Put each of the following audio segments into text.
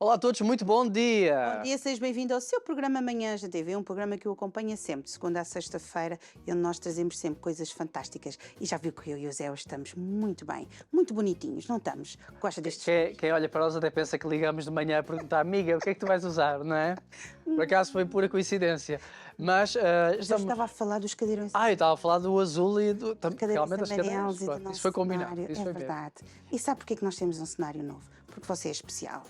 Olá a todos, muito bom dia! Bom dia, seja bem-vindo ao seu programa Manhãs da TV, um programa que o acompanha sempre, de segunda a sexta-feira, e onde nós trazemos sempre coisas fantásticas. E já viu que eu e o Zé hoje estamos muito bem, muito bonitinhos, não estamos? Gosta destes? Quem olha para nós até pensa que ligamos de manhã a perguntar, amiga, o que é que tu vais usar, não é? Por acaso foi pura coincidência. Mas Já estamos. estava a falar dos cadeirões, Eu estava a falar do azul e cadeiras realmente as cadeiras. amarelos e do Pronto, nosso isso foi combinado. cenário, Isso é foi mesmo. verdade. E sabe porque é que nós temos um cenário novo? Porque você é especial.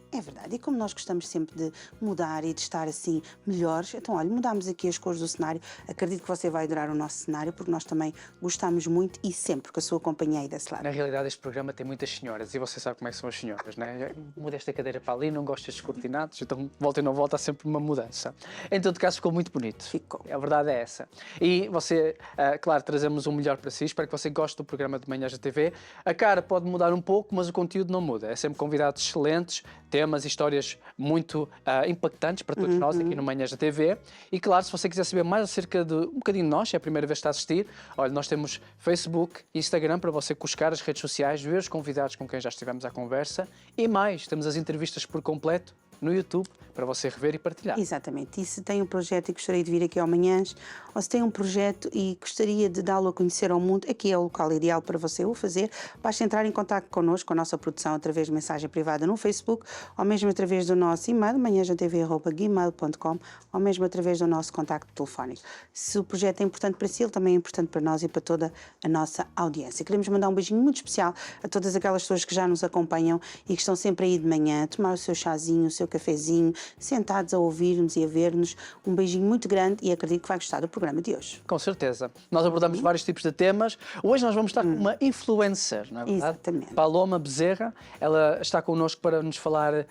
É verdade, e como nós gostamos sempre de mudar e de estar assim melhores, então olha, mudámos aqui as cores do cenário. Acredito que você vai adorar o nosso cenário, porque nós também gostamos muito e sempre que a sua companhia aí desse lado. Na realidade, este programa tem muitas senhoras e você sabe como é que são as senhoras, não é? Muda esta cadeira para ali, não gosto destes cortinados, então volta e não volta, há sempre uma mudança. Em todo caso, ficou muito bonito. Ficou. A verdade é essa. E você, claro, trazemos o melhor para si, espero que você goste do programa de Manhãs da TV. A cara pode mudar um pouco, mas o conteúdo não muda. É sempre convidados excelentes, temas e histórias muito impactantes para todos nós aqui no Manhãs da TV. E claro, se você quiser saber mais acerca de um bocadinho de nós, se é a primeira vez que está a assistir, olha, nós temos Facebook e Instagram para você buscar as redes sociais, ver os convidados com quem já estivemos à conversa e mais, temos as entrevistas por completo no YouTube para você rever e partilhar. Exatamente. E se tem um projeto e gostaria de vir aqui ao Manhãs, ou se tem um projeto e gostaria de dá-lo a conhecer ao mundo, aqui é o local ideal para você o fazer. Basta entrar em contato connosco, com a nossa produção, através de mensagem privada no Facebook, ou mesmo através do nosso e-mail, manhãsdatv@gmail.com, ou mesmo através do nosso contacto telefónico. Se o projeto é importante para si, ele também é importante para nós e para toda a nossa audiência. Queremos mandar um beijinho muito especial a todas aquelas pessoas que já nos acompanham e que estão sempre aí de manhã, a tomar o seu chazinho, o seu cafezinho, sentados a ouvir-nos e a ver-nos. Um beijinho muito grande e acredito que vai gostar do programa de hoje. Com certeza. Nós abordamos vários tipos de temas. Hoje nós vamos estar com uma influencer, não é verdade? Exatamente. Paloma Bezerra. Ela está connosco para nos falar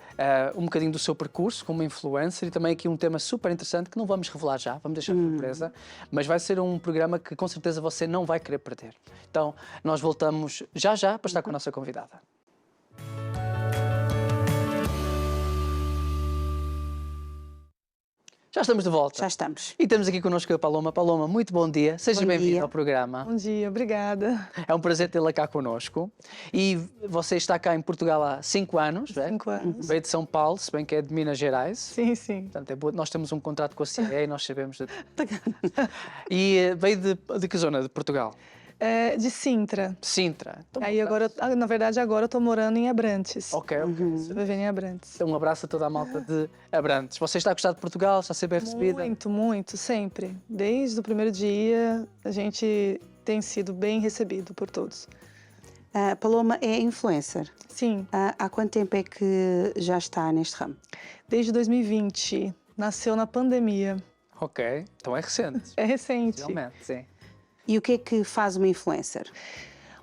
um bocadinho do seu percurso como influencer e também aqui um tema super interessante que não vamos revelar já, vamos deixar surpresa, mas vai ser um programa que com certeza você não vai querer perder. Então, nós voltamos já para estar com a nossa convidada. Já estamos de volta. Já estamos. E temos aqui connosco a Paloma. Paloma, muito bom dia. Seja Bom bem-vinda dia. ao programa. Bom dia, obrigada. É um prazer tê-la cá connosco. E você está cá em Portugal há 5 anos, não é? 5 anos. Veio de São Paulo, se bem que é de Minas Gerais. Sim, sim. Portanto, nós temos um contrato com a CIE e nós sabemos de... E veio de que zona de Portugal? De Sintra. Sintra. Então, Aí agora, na verdade, agora eu tô morando em Abrantes. Ok. Tô vivendo em Abrantes. Então, um abraço a toda a malta de Abrantes. Você está a gostar de Portugal? Está a ser bem recebida? Muito, muito, sempre. Desde o primeiro dia, a gente tem sido bem recebido por todos. A Paloma é influencer. Sim, Há quanto tempo é que já está neste ramo? desde 2020. Nasceu na pandemia. Ok. Então é recente. É recente. Realmente, sim. E o que é que faz uma influencer?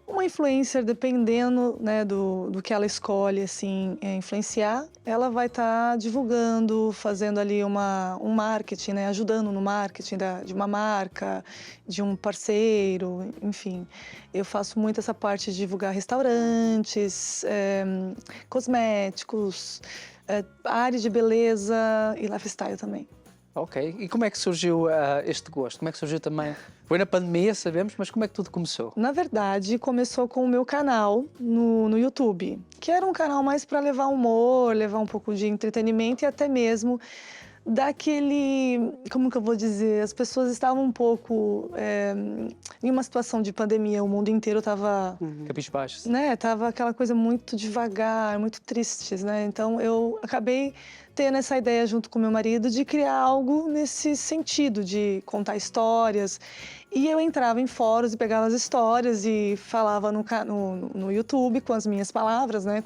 Uma influencer, dependendo, né, do que ela escolhe assim, influenciar, ela vai estar divulgando, fazendo ali um marketing, né, ajudando no marketing de uma marca, de um parceiro, enfim. Eu faço muito essa parte de divulgar restaurantes, cosméticos, áreas de beleza e lifestyle também. Ok. E como é que surgiu este gosto? Como é que surgiu também? Foi na pandemia, sabemos, mas como é que tudo começou? Na verdade, começou com o meu canal no YouTube, que era um canal mais para levar humor, levar um pouco de entretenimento e até mesmo daquele, como que eu vou dizer, as pessoas estavam um pouco em uma situação de pandemia, o mundo inteiro estava, Cabisbaixo. né, tava aquela coisa muito devagar, muito tristes, né? Então eu acabei tendo essa ideia junto com meu marido de criar algo nesse sentido, de contar histórias. E eu entrava em fóruns e pegava as histórias e falava no YouTube com as minhas palavras, né?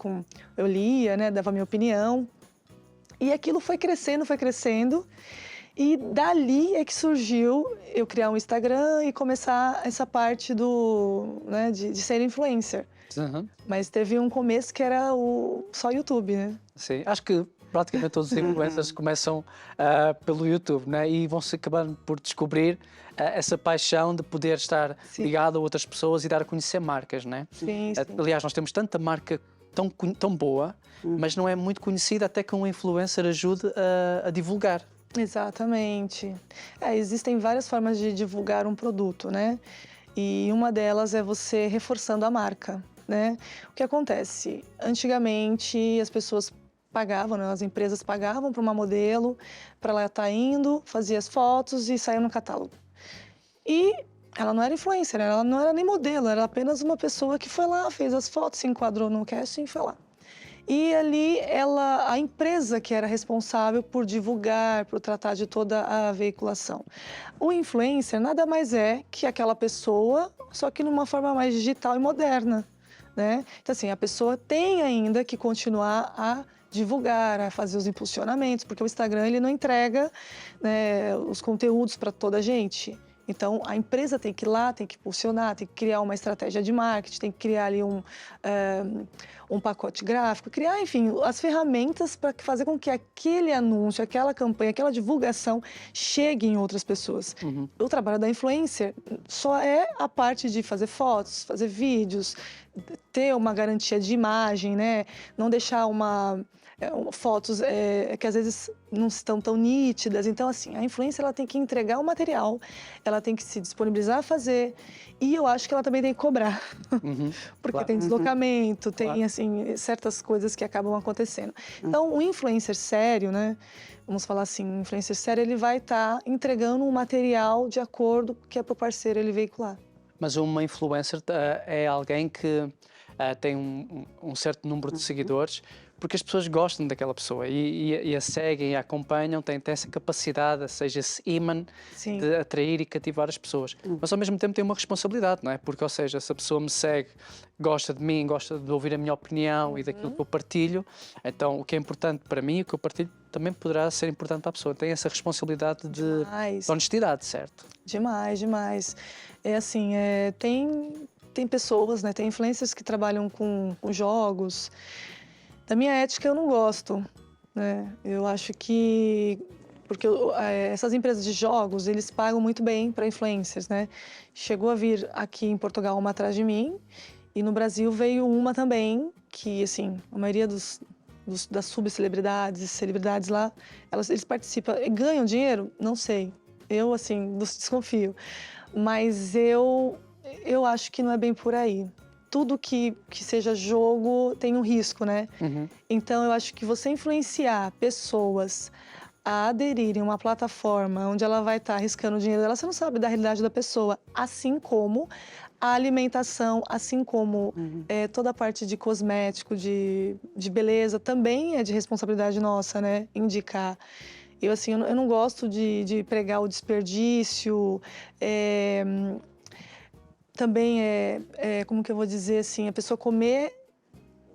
Eu lia, né? Dava minha opinião. E aquilo foi crescendo. E dali é que surgiu eu criar um Instagram e começar essa parte né, de ser influencer. Uhum. Mas teve um começo que era só YouTube, né? Sim, acho que praticamente todos os influencers começam pelo YouTube, né? E vão-se acabando por descobrir essa paixão de poder estar ligado a outras pessoas e dar a conhecer marcas, né? Sim, sim. Aliás, nós temos tanta marca tão boa, mas não é muito conhecida até que um influencer ajude a divulgar. Exatamente. Existem várias formas de divulgar um produto, né? E uma delas é você reforçando a marca, né? O que acontece? Antigamente, as pessoas pagavam, né? As empresas pagavam para uma modelo, para ela estar indo, fazia as fotos e saía no catálogo. E ela não era influencer, ela não era nem modelo, era apenas uma pessoa que foi lá, fez as fotos, se enquadrou no casting e foi lá. E ali a empresa que era responsável por divulgar, por tratar de toda a veiculação. O influencer nada mais é que aquela pessoa, só que numa forma mais digital e moderna, né? Então assim, a pessoa tem ainda que continuar a divulgar, a fazer os impulsionamentos, porque o Instagram ele não entrega, né, os conteúdos para toda a gente. Então, a empresa tem que ir lá, tem que impulsionar, tem que criar uma estratégia de marketing, tem que criar ali um pacote gráfico, criar, enfim, as ferramentas para fazer com que aquele anúncio, aquela campanha, aquela divulgação chegue em outras pessoas. O trabalho da influencer só é a parte de fazer fotos, fazer vídeos, ter uma garantia de imagem, né? Não deixar fotos que às vezes não estão tão nítidas. Então, assim, a influencer ela tem que entregar o material, ela tem que se disponibilizar a fazer e eu acho que ela também tem que cobrar. Porque Claro. tem deslocamento, tem, Claro. assim, certas coisas que acabam acontecendo. Então, o influencer sério, né? Vamos falar assim, o influencer sério, ele vai estar entregando um material de acordo com o que é para o parceiro ele veicular. Mas uma influencer é alguém que tem um certo número de seguidores, porque as pessoas gostam daquela pessoa e a seguem, a acompanham, tem essa capacidade, seja esse imã Sim. de atrair e cativar as pessoas. Mas ao mesmo tempo tem uma responsabilidade, não é? Porque, ou seja, se a pessoa me segue, gosta de mim, gosta de ouvir a minha opinião e daquilo que eu partilho, então o que é importante para mim, o que eu partilho, também poderá ser importante para a pessoa. Tem essa responsabilidade de honestidade, certo? Demais, demais. É assim, tem pessoas, né, tem influencers que trabalham com jogos. Da minha ética eu não gosto, né? Eu acho que porque essas empresas de jogos, eles pagam muito bem para influencers, né? Chegou a vir aqui em Portugal uma atrás de mim e no Brasil veio uma também que, assim, a maioria das subcelebridades e celebridades lá, eles participam e ganham dinheiro? Não sei. Eu, assim, desconfio. Mas eu acho que não é bem por aí. Tudo que seja jogo tem um risco, né? Então, eu acho que você influenciar pessoas a aderirem a uma plataforma onde ela vai estar arriscando o dinheiro dela, você não sabe da realidade da pessoa. Assim como a alimentação, assim como toda a parte de cosmético, de beleza, também é de responsabilidade nossa, né? Indicar. Eu, assim, eu não gosto de pregar o desperdício. Também como que eu vou dizer assim, a pessoa comer,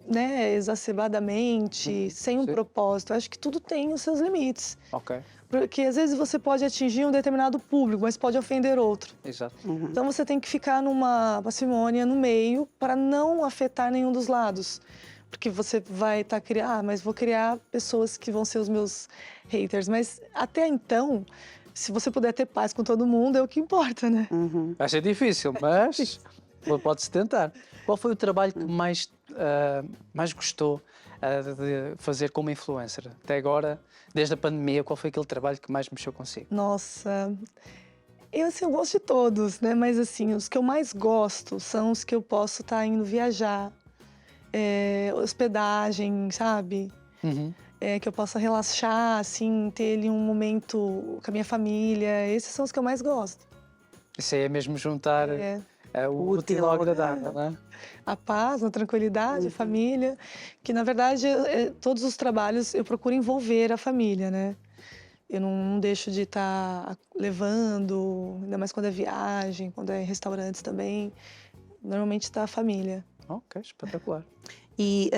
né, exacerbadamente, sem um propósito. Eu acho que tudo tem os seus limites. Ok. Porque às vezes você pode atingir um determinado público, mas pode ofender outro. Exato. Então você tem que ficar numa parcimônia no meio para não afetar nenhum dos lados. Porque você vai estar criando, mas vou criar pessoas que vão ser os meus haters. Mas até então, se você puder ter paz com todo mundo, é o que importa, né? Vai ser difícil, mas pode-se tentar. Qual foi o trabalho que mais gostou de fazer como influencer? Até agora, desde a pandemia, qual foi aquele trabalho que mais mexeu consigo? Nossa, eu gosto de todos, né? Mas assim, os que eu mais gosto são os que eu posso estar indo viajar, hospedagem, sabe? Que eu possa relaxar, assim, ter ali um momento com a minha família. Esses são os que eu mais gosto. Isso aí é mesmo juntar o útil ao agradável, não é? A paz, a tranquilidade, a família. Que, na verdade, todos os trabalhos eu procuro envolver a família, né? Eu não deixo de estar levando, ainda mais quando é viagem, quando é restaurantes também. Normalmente está a família. Ok, espetacular. E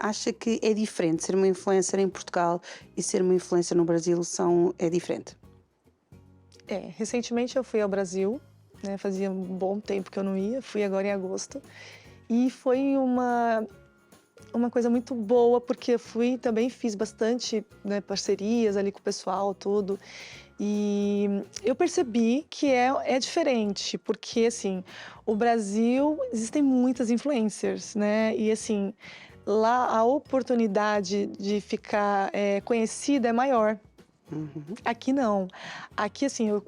acha que é diferente ser uma influencer em Portugal e ser uma influencer no Brasil é diferente? Recentemente eu fui ao Brasil, né? Fazia um bom tempo que eu não ia, fui agora em agosto. E foi uma coisa muito boa, porque eu também fiz bastante, né, parcerias ali com o pessoal, tudo. E eu percebi que é diferente, porque, assim, o Brasil, existem muitas influencers, né? E, assim, lá a oportunidade de ficar conhecida é maior. Aqui não. Aqui, assim, eu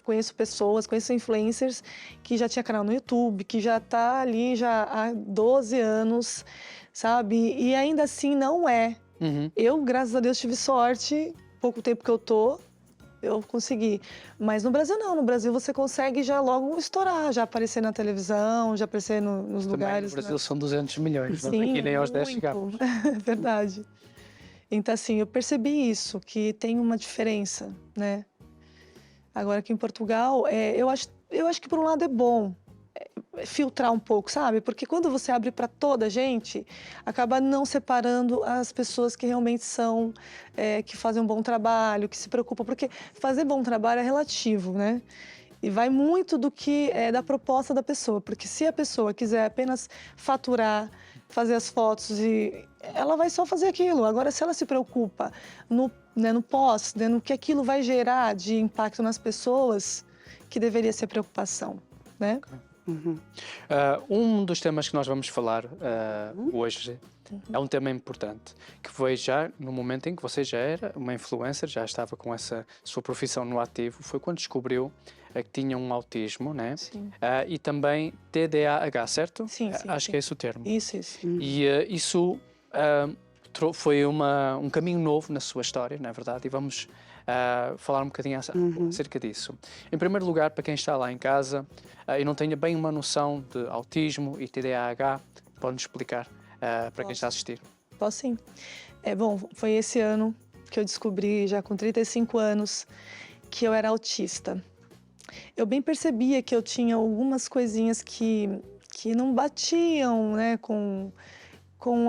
conheço pessoas, conheço influencers que já tinha canal no YouTube, que já tá ali já há 12 anos, sabe? E ainda assim não é Uhum. Eu, graças a Deus, tive sorte, pouco tempo que eu consegui. Mas no Brasil não, no Brasil você consegue já logo estourar, já aparecer na televisão, já aparecer nos Também lugares. no Brasil são 200 milhões, nós Sim, aqui nem aos 10 muito. chegamos. É verdade. Então, assim, eu percebi isso, que tem uma diferença, né? Agora aqui em Portugal, eu acho que por um lado é bom filtrar um pouco, sabe? Porque quando você abre para toda a gente, acaba não separando as pessoas que realmente são, que fazem um bom trabalho, que se preocupam, porque fazer bom trabalho é relativo, né? E vai muito do que é da proposta da pessoa, porque se a pessoa quiser apenas faturar, fazer as fotos e ela vai só fazer aquilo. Agora, se ela se preocupa no pós, né, no que aquilo vai gerar de impacto nas pessoas, que deveria ser preocupação, né? Uhum. Um dos temas que nós vamos falar hoje é um tema importante, que foi já no momento em que você já era uma influencer, já estava com essa sua profissão no ativo, foi quando descobriu que tinha um autismo, né? Sim. E também TDAH, certo? Sim, sim, Acho sim. que é esse o termo. Isso. E isso foi um caminho novo na sua história, não é verdade? E vamos falar um bocadinho acerca disso. Em primeiro lugar, para quem está lá em casa e não tenha bem uma noção de autismo e TDAH, pode-nos explicar para quem está a assistir. Posso sim. Bom, foi esse ano que eu descobri, já com 35 anos, que eu era autista. Eu bem percebia que eu tinha algumas coisinhas que não batiam, né, com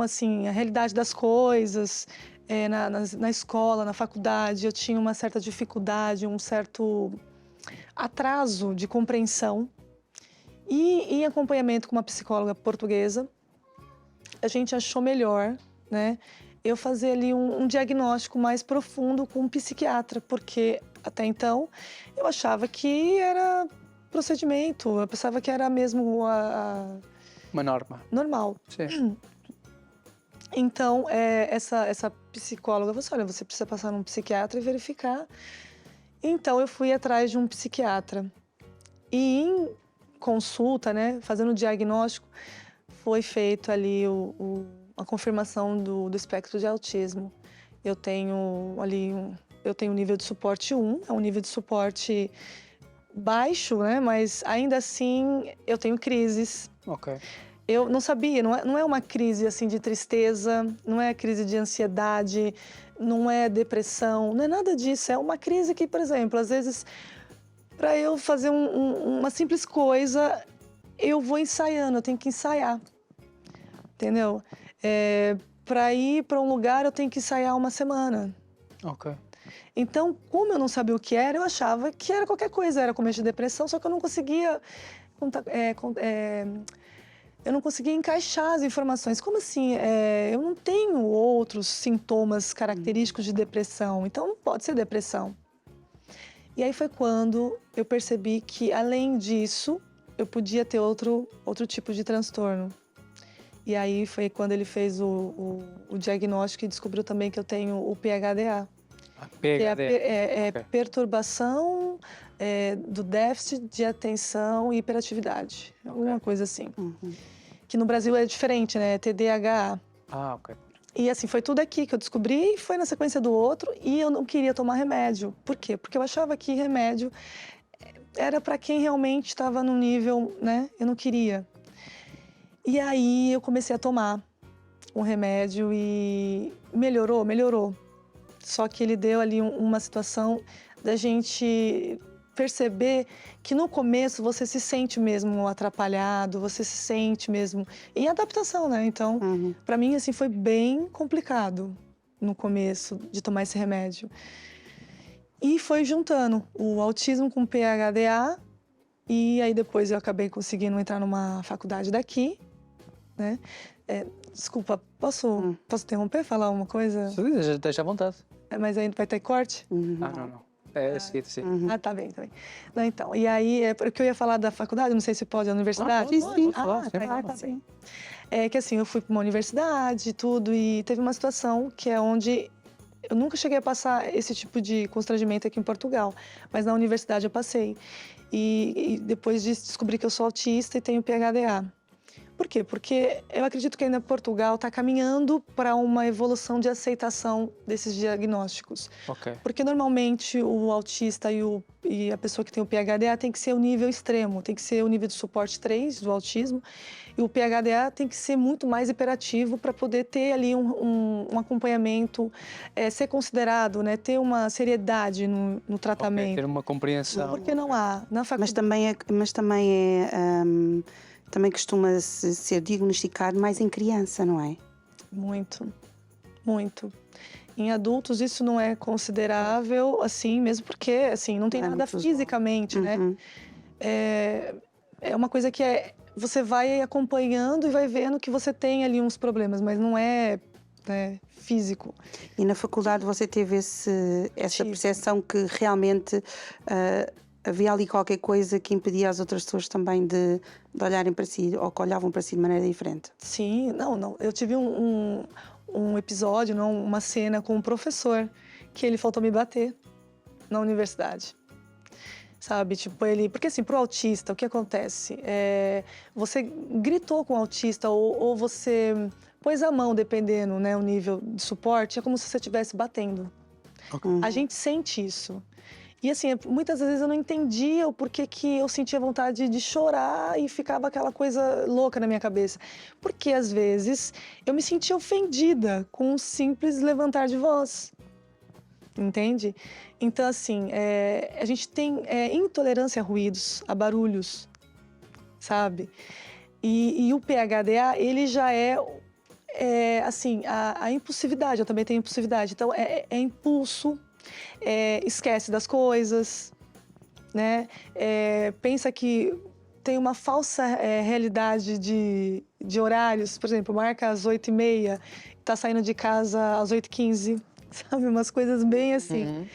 assim, a realidade das coisas. Na escola, na faculdade, eu tinha uma certa dificuldade, um certo atraso de compreensão. E em acompanhamento com uma psicóloga portuguesa, a gente achou melhor, né, eu fazer ali um diagnóstico mais profundo com um psiquiatra, porque até então eu achava que era procedimento, eu pensava que era mesmo Uma norma. normal. Sim. Então, essa psicóloga falou assim, olha, você precisa passar num psiquiatra e verificar. Então, eu fui atrás de um psiquiatra. E em consulta, né, fazendo o diagnóstico, foi feito ali a confirmação do espectro de autismo. Eu tenho ali eu tenho um nível de suporte 1, é um nível de suporte baixo, né, mas ainda assim eu tenho crises. Ok. Eu não sabia, não é uma crise assim de tristeza, não é crise de ansiedade, não é depressão, não é nada disso. É uma crise que, por exemplo, às vezes, para eu fazer uma simples coisa, eu vou ensaiando, eu tenho que ensaiar, entendeu? Para ir para um lugar, eu tenho que ensaiar uma semana. Ok. Então, como eu não sabia o que era, eu achava que era qualquer coisa, era começo de depressão, só que eu não conseguia eu não conseguia encaixar as informações. Como assim? Eu não tenho outros sintomas característicos de depressão, então não pode ser depressão. E aí foi quando eu percebi que, além disso, eu podia ter outro tipo de transtorno. E aí foi quando ele fez o diagnóstico e descobriu também que eu tenho o PHDA. Que é Okay. perturbação do déficit de atenção e hiperatividade. Alguma coisa assim. Uhum. Que no Brasil é diferente, né? TDAH. Ok. E assim, foi tudo aqui que eu descobri, foi na sequência do outro, e eu não queria tomar remédio. Por quê? Porque eu achava que remédio era para quem realmente estava no nível, né? Eu não queria. E aí eu comecei a tomar um remédio e melhorou. Só que ele deu ali uma situação da gente perceber que no começo você se sente mesmo atrapalhado, você se sente mesmo em adaptação, né? Então, para mim, assim, foi bem complicado no começo de tomar esse remédio. E foi juntando o autismo com o PHDA, e aí depois eu acabei conseguindo entrar numa faculdade daqui, né? Desculpa, posso interromper, falar uma coisa? Deixa à vontade. Mas ainda vai ter corte? Não. É seguir, sim. Tá bem. Não, então, e aí, porque eu ia falar da faculdade, não sei se pode, a universidade? Sim. Tá bem. É que assim, eu fui para uma universidade e tudo, e teve uma situação que é onde eu nunca cheguei a passar esse tipo de constrangimento aqui em Portugal, mas na universidade eu passei. E depois disso descobri que eu sou autista e tenho PHDA. Por Por quê? Porque eu acredito que ainda Portugal está caminhando para uma evolução de aceitação desses diagnósticos. Ok. Porque normalmente o autista e a pessoa que tem o PHDA tem que ser o nível extremo, tem que ser o nível de suporte 3 do autismo, e o PHDA tem que ser muito mais hiperativo para poder ter ali um acompanhamento, ser considerado, né, ter uma seriedade no Ok, tratamento. ter uma compreensão. Porque não há na faculdade. Também costuma ser diagnosticado mais em criança, não é? Muito, muito. Em adultos isso não é considerável, assim, mesmo porque, assim, não tem É nada muito fisicamente, né? Uhum. É uma coisa que você vai acompanhando e vai vendo que você tem ali uns problemas, mas não é, né, físico. E na faculdade você teve essa Tive. percepção que realmente havia ali qualquer coisa que impedia as outras pessoas também de olharem para si ou que olhavam para si de maneira diferente? Sim, não. Eu tive um episódio, não, uma cena com um professor que ele faltou me bater na universidade. Sabe, tipo, porque assim, pro autista, o que acontece? Você gritou com o autista ou você pôs a mão, dependendo, né, o nível de suporte, é como se você estivesse batendo. A gente sente isso. E assim, muitas vezes eu não entendia o porquê que eu sentia vontade de chorar e ficava aquela coisa louca na minha cabeça. Porque às vezes eu me sentia ofendida com um simples levantar de voz. Entende? Então, assim, a gente tem intolerância a ruídos, a barulhos, sabe? E o PHDA, ele já assim, a impulsividade, eu também tenho impulsividade. Então, é impulso, esquece das coisas, né? Pensa que tem uma falsa realidade de horários. Por exemplo, marca às 8h30, tá saindo de casa às 8h15. Sabe, umas coisas bem assim. Uhum.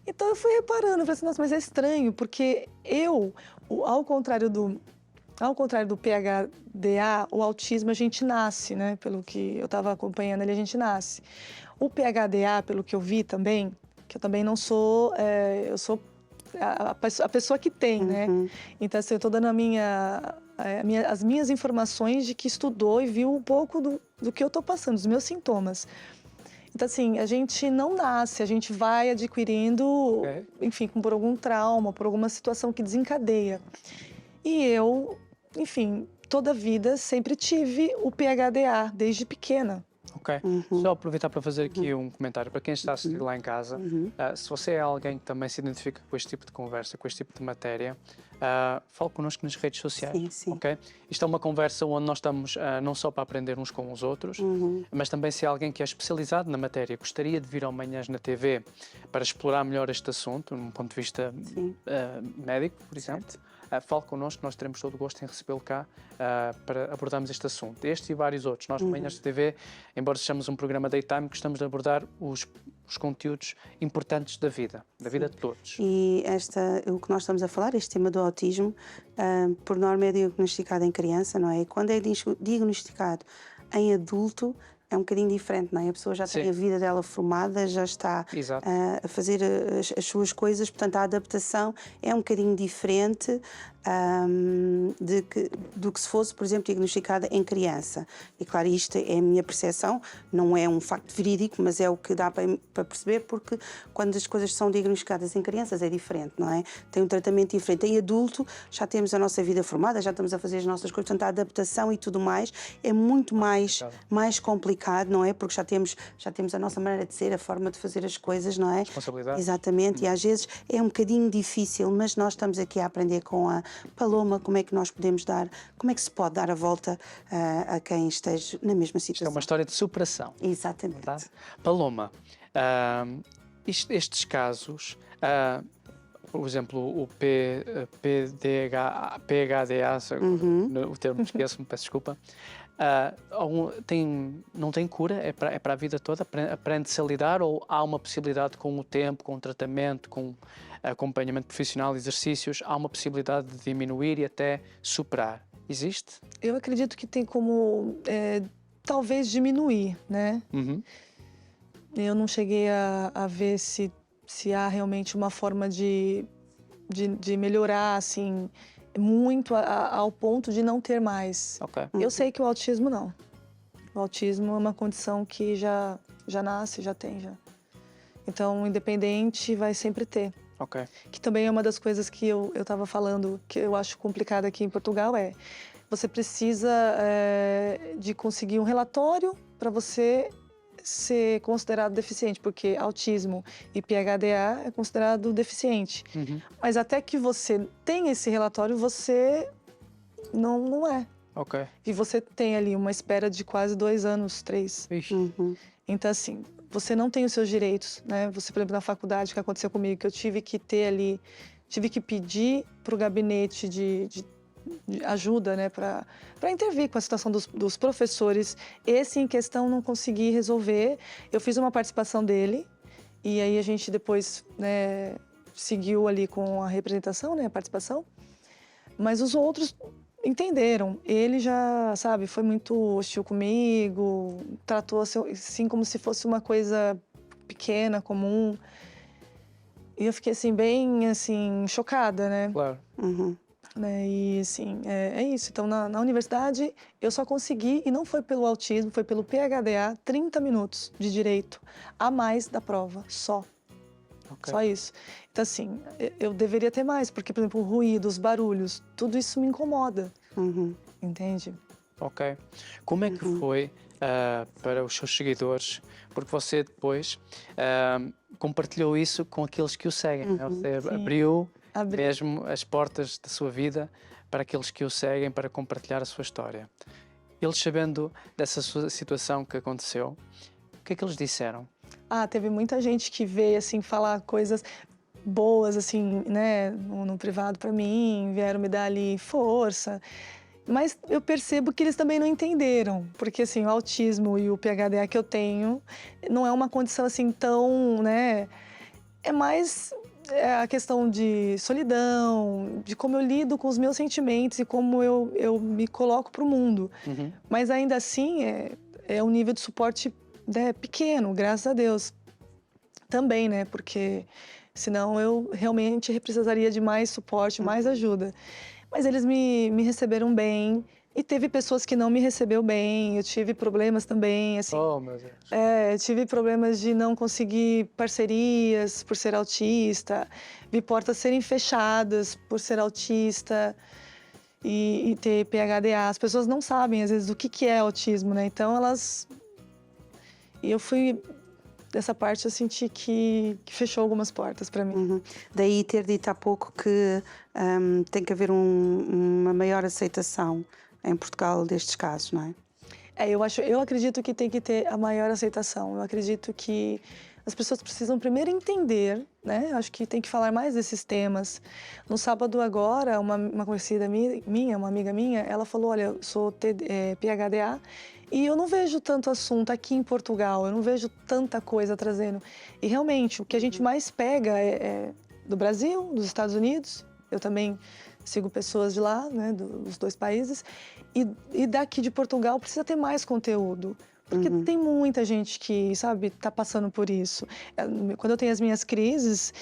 Então eu fui reparando, falei assim, nossa, mas é estranho, porque ao contrário do PHDA, o autismo a gente nasce, né? Pelo que eu estava acompanhando ali, a gente nasce. O PHDA, pelo que eu vi também, que eu também não sou, eu sou a pessoa que tem, né? Então, assim, eu estou dando as minhas informações de que estudou e viu um pouco do que eu estou passando, dos meus sintomas. Então, assim, a gente não nasce, a gente vai adquirindo, enfim, por algum trauma, por alguma situação que desencadeia. E eu, enfim, toda a vida sempre tive o PHDA, desde pequena. Ok. Só aproveitar para fazer aqui um comentário. Para quem está a assistir lá em casa, se você é alguém que também se identifica com este tipo de conversa, com este tipo de matéria, fale connosco nas redes sociais. Sim, sim. Ok? Isto é uma conversa onde nós estamos não só para aprender uns com os outros, mas também se é alguém que é especializado na matéria, gostaria de vir ao Manhãs na TV para explorar melhor este assunto, num ponto de vista médico, por exemplo. Fale connosco, nós teremos todo o gosto em recebê-lo cá para abordarmos este assunto. Este e vários outros. Nós, no Manhãs de TV, embora sejamos um programa daytime, gostamos de abordar os conteúdos importantes da vida de todos. E o que nós estamos a falar, este tema do autismo, por norma é diagnosticado em criança, não é? E quando é diagnosticado em adulto, é um bocadinho diferente, não é? A pessoa já tem a vida dela formada, já está a fazer as suas coisas, portanto a adaptação é um bocadinho diferente do que se fosse, por exemplo, diagnosticada em criança. E claro, isto é a minha percepção, não é um facto verídico, mas é o que dá para perceber, porque quando as coisas são diagnosticadas em crianças é diferente, não é? Tem um tratamento diferente. Em adulto já temos a nossa vida formada, já estamos a fazer as nossas coisas, portanto a adaptação e tudo mais é muito mais complicado, não é? Porque já temos a nossa maneira de ser, a forma de fazer as coisas, não é? Responsabilidade. Exatamente, e às vezes é um bocadinho difícil, mas nós estamos aqui a aprender com a Paloma como é que se pode dar a volta a quem esteja na mesma situação. Isto é uma história de superação. Exatamente. Verdade? Paloma, estes casos, por exemplo, o PHDA, o termo esqueço-me, peço desculpa, não tem cura? É para a vida toda? Aprende-se a lidar ou há uma possibilidade com o tempo, com o tratamento, com acompanhamento profissional, exercícios, há uma possibilidade de diminuir e até superar? Existe? Eu acredito que tem como, talvez, diminuir, né? Eu não cheguei a ver se há realmente uma forma de melhorar, assim, muito ao ponto de não ter mais. Ok. Eu sei que o autismo não. O autismo é uma condição que já nasce, já tem, já. Então, independente, vai sempre ter. Ok. Que também é uma das coisas que eu estava falando, que eu acho complicada aqui em Portugal, você precisa de conseguir um relatório para você ser considerado deficiente, porque autismo e PHDA é considerado deficiente. Uhum. Mas até que você tenha esse relatório, você não é. Ok. E você tem ali uma espera de quase 2 anos, 3. Ixi. Uhum. Então, assim, você não tem os seus direitos, né? Você, por exemplo, na faculdade, que aconteceu comigo, que eu tive que ter ali, tive que pedir para o gabinete de ajuda, né, para intervir com a situação dos professores. Esse, em questão, não consegui resolver. Eu fiz uma participação dele, e aí a gente depois, né, seguiu ali com a representação, né, a participação. Mas os outros entenderam. Ele já, sabe, foi muito hostil comigo, tratou assim como se fosse uma coisa pequena, comum. E eu fiquei assim bem assim chocada, né? Claro. Uhum. Né? E assim, é isso. Então na universidade eu só consegui, e não foi pelo autismo, foi pelo PHDA, 30 minutos de direito a mais da prova, só. Ok. Só isso. Então, assim, eu deveria ter mais, porque, por exemplo, o ruído, os barulhos, tudo isso me incomoda, Uhum. entende? Ok. Como é que foi para os seus seguidores? Porque você depois compartilhou isso com aqueles que o seguem. Né? Você Sim. abriu Abri- mesmo as portas da sua vida para aqueles que o seguem, para compartilhar a sua história. Eles, sabendo dessa sua situação que aconteceu, o que é que eles disseram? teve muita gente que veio, assim, falar coisas boas, assim, né, no privado pra mim, vieram me dar ali força. Mas eu percebo que eles também não entenderam, porque, assim, o autismo e o PHDA que eu tenho não é uma condição, assim, tão, né, é mais a questão de solidão, de como eu lido com os meus sentimentos e como eu me coloco pro mundo. Uhum. Mas ainda assim é um nível de suporte, né, pequeno, graças a Deus. Também, né, porque senão eu realmente precisaria de mais suporte, mais ajuda. Mas eles me receberam bem, e teve pessoas que não me recebeu bem, eu tive problemas também, assim. Oh, meu Deus. Tive problemas de não conseguir parcerias por ser autista, vi portas serem fechadas por ser autista e ter PHDA. As pessoas não sabem, às vezes, o que é autismo, né? Então, E eu fui... Dessa parte, eu senti que fechou algumas portas para mim. Uhum. Daí ter dito há pouco que tem que haver uma maior aceitação em Portugal destes casos, não é? Eu acredito que tem que ter a maior aceitação. Eu acredito que as pessoas precisam primeiro entender, né? Acho que tem que falar mais desses temas. No sábado agora, uma conhecida minha, uma amiga minha, ela falou, olha, eu sou PHDA e eu não vejo tanto assunto aqui em Portugal, eu não vejo tanta coisa trazendo. E realmente, o que a gente mais pega é do Brasil, dos Estados Unidos. Eu também sigo pessoas de lá, né, dos 2 países. E daqui de Portugal precisa ter mais conteúdo. Porque tem muita gente que, sabe, tá passando por isso. Quando eu tenho as minhas crises,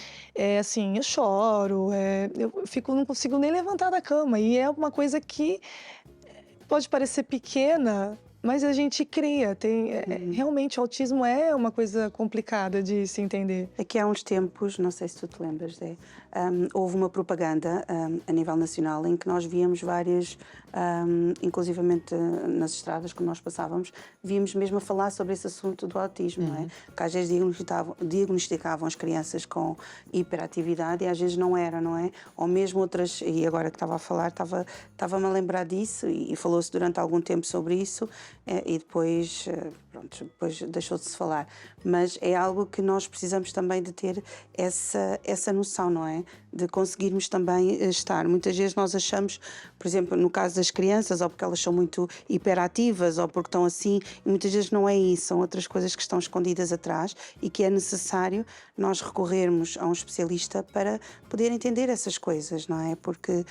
assim, eu choro, não consigo nem levantar da cama. E é uma coisa que pode parecer pequena, mas a gente cria. Realmente, o autismo é uma coisa complicada de se entender. Aqui há uns tempos, não sei se tu te lembras, Zé, houve uma propaganda a nível nacional em que nós víamos várias, inclusivamente nas estradas que nós passávamos, víamos mesmo a falar sobre esse assunto do autismo, não é? Que às vezes diagnosticavam as crianças com hiperatividade e às vezes não era, não é? Ou mesmo outras, e agora que estava a falar, estava-me a lembrar disso e falou-se durante algum tempo sobre isso e depois, pronto, depois deixou de se falar. Mas é algo que nós precisamos também de ter essa noção, não é? De conseguirmos também estar. Muitas vezes nós achamos, por exemplo, no caso das crianças, ou porque elas são muito hiperativas, ou porque estão assim, e muitas vezes não é isso, são outras coisas que estão escondidas atrás e que é necessário nós recorrermos a um especialista para poder entender essas coisas, não é? Porque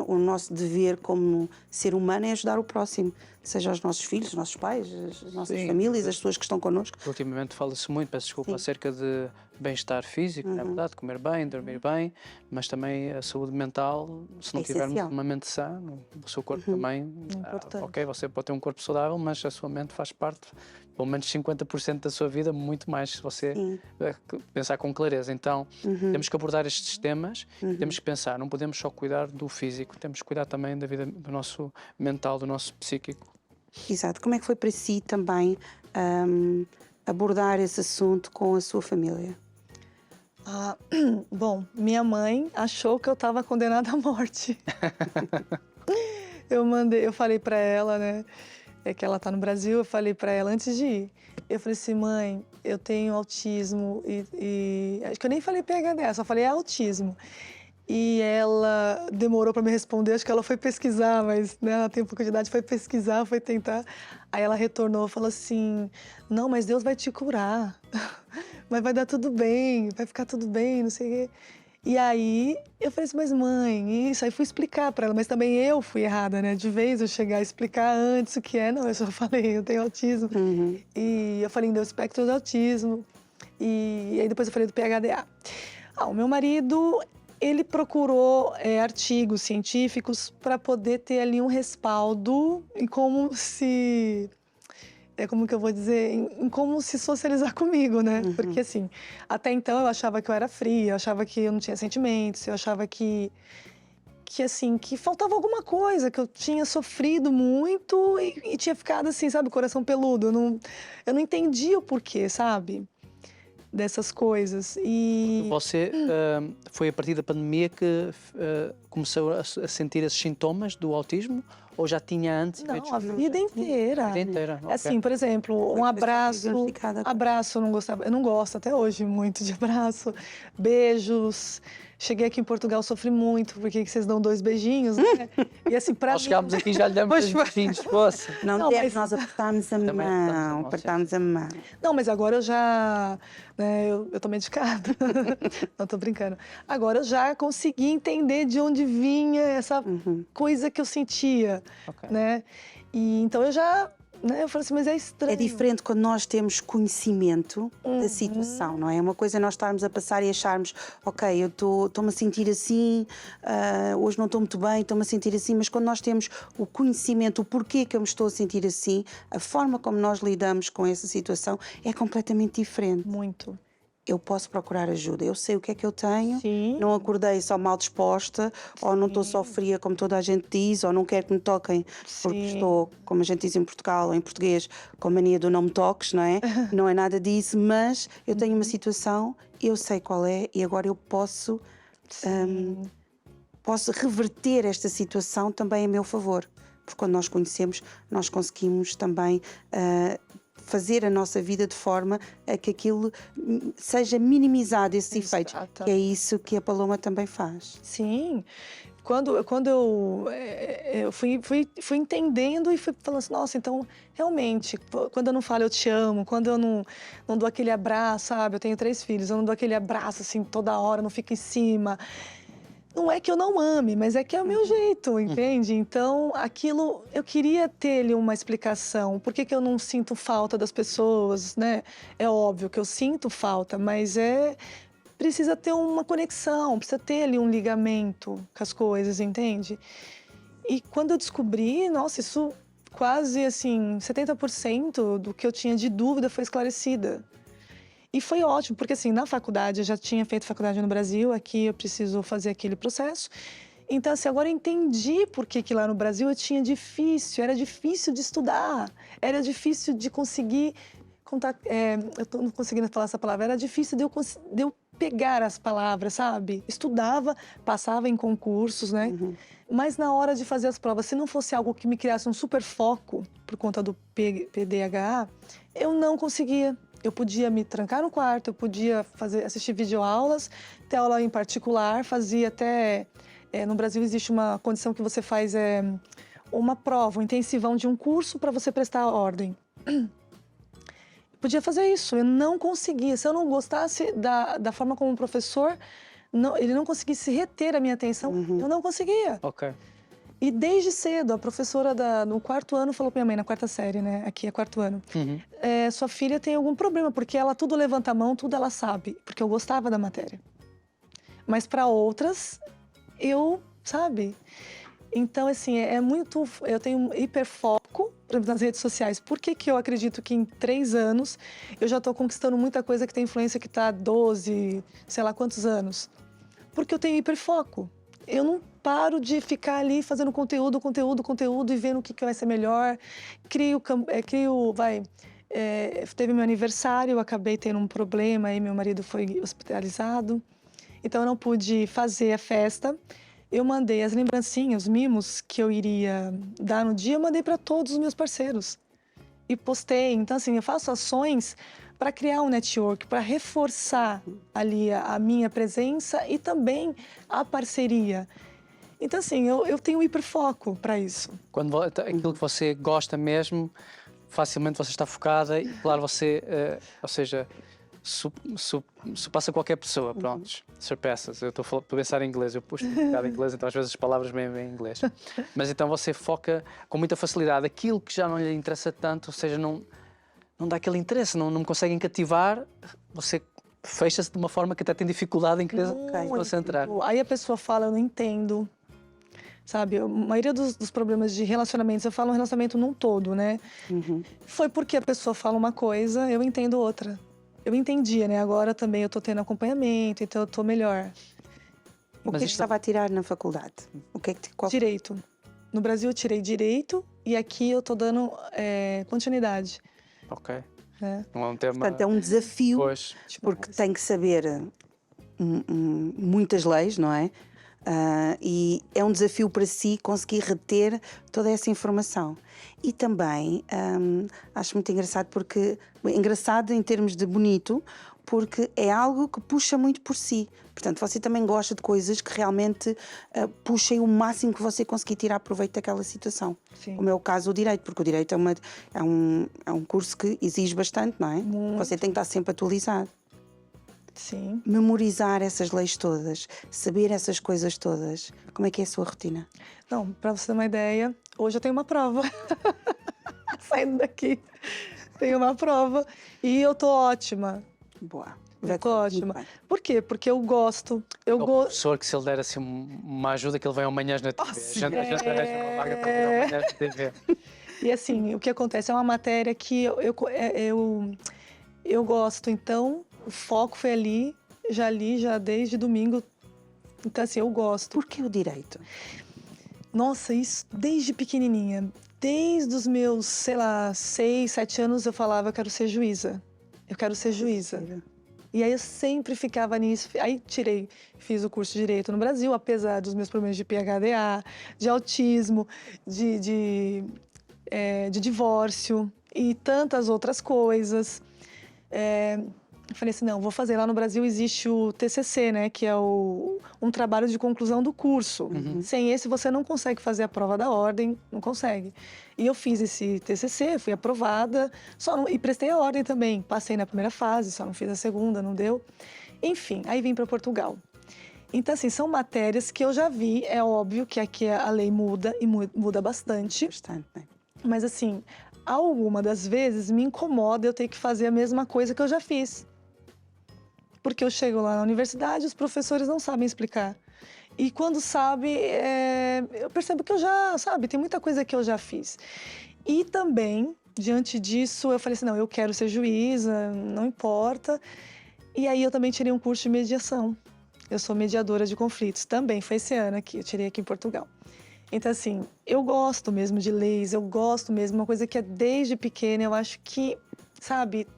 o nosso dever como ser humano é ajudar o próximo, seja os nossos filhos, os nossos pais, nossas Sim. famílias, as pessoas que estão connosco. Ultimamente fala-se muito, peço desculpa, Sim. acerca de bem-estar físico, não é verdade? Comer bem, dormir bem, mas também a saúde mental, se não É tivermos essencial. uma mente sã, o seu corpo também. Importante. Ok, você pode ter um corpo saudável, mas a sua mente faz parte, pelo menos 50% da sua vida, muito mais se você Sim. pensar com clareza. Então, temos que abordar estes temas, temos que pensar, não podemos só cuidar do físico, temos que cuidar também da vida do nosso mental, do nosso psíquico. Exato. Como é que foi para si também abordar esse assunto com a sua família? Ah, bom, minha mãe achou que eu estava condenada à morte. Eu falei para ela, né, que ela tá no Brasil, eu falei para ela antes de ir. Eu falei assim, mãe, eu tenho autismo e acho que eu nem falei PHD, só falei autismo. E ela demorou para me responder, acho que ela foi pesquisar, mas né, ela tem um pouco de idade, foi pesquisar, foi tentar. Aí ela retornou, falou assim, não, mas Deus vai te curar, mas vai dar tudo bem, vai ficar tudo bem, não sei o quê. E aí eu falei assim, mas mãe, isso, aí fui explicar para ela, mas também eu fui errada, né? De vez eu chegar a explicar antes o que é, não, eu só falei, eu tenho autismo. E eu falei, deu espectro de autismo. E aí depois eu falei do PHDA. O meu marido, ele procurou artigos científicos para poder ter ali um respaldo em como se... como que eu vou dizer? Em como se socializar comigo, né? Porque assim, até então eu achava que eu era fria, eu achava que eu não tinha sentimentos, eu achava que assim, que faltava alguma coisa, que eu tinha sofrido muito e tinha ficado assim, sabe, coração peludo. Eu não entendia o porquê, sabe? Dessas coisas. E Você foi a partir da pandemia que começou a sentir esses sintomas do autismo ou já tinha antes? não, a vida inteira. A vida inteira, ok. Assim, por exemplo, um abraço. diagnosticada com- Abraço, eu não gostava, eu não gosto até hoje muito de abraço. Beijos. Cheguei aqui em Portugal, sofri muito, porque vocês dão 2 beijinhos, né? E assim, pra Nós mim... chegámos aqui e já lhe demos os beijinhos, poça. Não, Não, deve, mas- nós apertámos a Também mão, apertámos a mão. Não, mas agora eu já... Né, eu tô medicada. Não, tô brincando. Agora eu já consegui entender de onde vinha essa coisa que eu sentia, Ok. né? E então eu já... Né, eu falei assim, mas é estranho. É diferente quando nós temos conhecimento da situação, não é? É uma coisa nós estarmos a passar e acharmos, ok, eu estou-me a sentir assim, hoje não estou muito bem, estou-me a sentir assim, mas quando nós temos o conhecimento, o porquê que eu me estou a sentir assim, a forma como nós lidamos com essa situação é completamente diferente. Muito. Eu posso procurar ajuda, eu sei o que é que eu tenho, Sim. não acordei só mal disposta, ou não estou só fria como toda a gente diz, ou não quero que me toquem porque Sim. estou, como a gente diz em Portugal ou em português, com a mania do não me toques, não é? Não é nada disso, mas eu tenho uma situação, eu sei qual é e agora eu posso reverter esta situação também a meu favor. Porque quando nós conhecemos, nós conseguimos também fazer a nossa vida de forma a que aquilo seja minimizado, esses efeitos. Exato. Que é isso que a Paloma também faz. Sim. Quando eu fui entendendo e fui falando assim, nossa, então, realmente, quando eu não falo eu te amo, quando eu não dou aquele abraço, sabe? Eu tenho 3 filhos, eu não dou aquele abraço, assim, toda hora, não fico em cima. Não é que eu não ame, mas é que é o meu jeito, entende? Então, aquilo, eu queria ter-lhe uma explicação. Por que eu não sinto falta das pessoas, né? É óbvio que eu sinto falta, mas precisa ter uma conexão, precisa ter ali um ligamento com as coisas, entende? E quando eu descobri, nossa, isso quase, assim, 70% do que eu tinha de dúvida foi esclarecida. E foi ótimo, porque assim, na faculdade, eu já tinha feito faculdade no Brasil, aqui eu preciso fazer aquele processo. Então, assim, agora eu entendi por que lá no Brasil era difícil de estudar, era difícil de conseguir contar, eu tô não conseguindo falar essa palavra, era difícil de eu pegar as palavras, sabe? Estudava, passava em concursos, né? Mas na hora de fazer as provas, se não fosse algo que me criasse um super foco por conta do PDAH, eu não conseguia. Eu podia me trancar no quarto, eu podia assistir videoaulas, ter aula em particular, fazia até... no Brasil existe uma condição que você faz uma prova, um intensivão de um curso para você prestar a ordem. Podia fazer isso, eu não conseguia. Se eu não gostasse da forma como o professor, ele não conseguisse reter a minha atenção, eu não conseguia. Ok. E desde cedo, a professora no quarto ano falou pra minha mãe, na quarta série, né? Aqui é quarto ano. Sua filha tem algum problema, porque ela tudo levanta a mão, tudo ela sabe. Porque eu gostava da matéria. Mas para outras, sabe? Então, assim, eu tenho um hiperfoco, por exemplo, nas redes sociais. Por que que eu acredito que em 3 anos eu já estou conquistando muita coisa que tem influência que está há 12, sei lá quantos anos? Porque eu tenho hiperfoco. Eu não paro de ficar ali fazendo conteúdo e vendo o que vai ser melhor. Teve meu aniversário, eu acabei tendo um problema, aí meu marido foi hospitalizado. Então eu não pude fazer a festa. Eu mandei as lembrancinhas, os mimos que eu iria dar no dia, eu mandei para todos os meus parceiros. E postei. Então, assim, eu faço ações para criar um network, para reforçar ali a minha presença e também a parceria. Então, assim, eu tenho hiperfoco para isso. Quando aquilo que você gosta mesmo, facilmente você está focada e, claro, você, ou seja, passa qualquer pessoa, pronto, surpassas. Eu estou a pensar em inglês, eu puxo um bocado em inglês, então às vezes as palavras vêm em inglês. Mas então você foca com muita facilidade aquilo que já não lhe interessa tanto, ou seja, não dá aquele interesse, não me conseguem cativar, você fecha-se de uma forma que até tem dificuldade em querer se concentrar. Aí a pessoa fala, eu não entendo. Sabe, a maioria dos problemas de relacionamentos, eu falo um relacionamento num todo, né? Foi porque a pessoa fala uma coisa, eu entendo outra. Eu entendia, né? Agora também eu tô tendo acompanhamento, então eu tô melhor. O que estava a tirar na faculdade? Direito. No Brasil eu tirei Direito e aqui eu tô dando continuidade. Ok. Não é um tema... Portanto, é um desafio, porque tem que saber muitas leis, não é? E é um desafio para si conseguir reter toda essa informação. E também acho muito engraçado engraçado em termos de bonito, porque é algo que puxa muito por si. Portanto, você também gosta de coisas que realmente puxem o máximo que você conseguir tirar proveito daquela situação. Sim. Como é o caso do Direito, porque o Direito é um curso que exige bastante, não é? Muito. Você tem que estar sempre atualizado. Sim. Memorizar essas leis todas, saber essas coisas todas. Como é que é a sua rotina? Não, para você ter uma ideia, hoje eu tenho uma prova. Saindo daqui, tenho uma prova e eu tô ótima. Boa. Eu tô ótima. Por quê? Porque eu gosto. O professor que se ele der assim uma ajuda que ele vai amanhã na TV. A gente arranja uma vaga para ir amanhã na TV. E assim, o que acontece é uma matéria que eu gosto, então o foco foi ali, já desde domingo. Então assim, eu gosto. Por que o Direito? Nossa, isso desde pequenininha. Desde os meus, sei lá, 6, 7 anos eu falava, eu quero ser juíza. Eu quero ser juíza. E aí eu sempre ficava nisso. Aí fiz o curso de Direito no Brasil, apesar dos meus problemas de PHDA, de autismo, de divórcio e tantas outras coisas. Eu falei assim, não, vou fazer. Lá no Brasil existe o TCC, né, que é um trabalho de conclusão do curso. Sem esse você não consegue fazer a prova da ordem, não consegue. E eu fiz esse TCC, fui aprovada, e prestei a ordem também. Passei na primeira fase, só não fiz a segunda, não deu. Enfim, aí vim para Portugal. Então, assim, são matérias que eu já vi, é óbvio que aqui a lei muda, e muda bastante. Bastante, né? Mas, assim, alguma das vezes me incomoda eu ter que fazer a mesma coisa que eu já fiz. Porque eu chego lá na universidade e os professores não sabem explicar. E quando sabe, eu percebo que eu já, sabe, tem muita coisa que eu já fiz. E também, diante disso, eu falei assim, não, eu quero ser juíza, não importa. E aí eu também tirei um curso de mediação. Eu sou mediadora de conflitos, também foi esse ano aqui, eu tirei aqui em Portugal. Então, assim, eu gosto mesmo de leis, eu gosto mesmo, uma coisa que é desde pequena, eu acho que, sabe...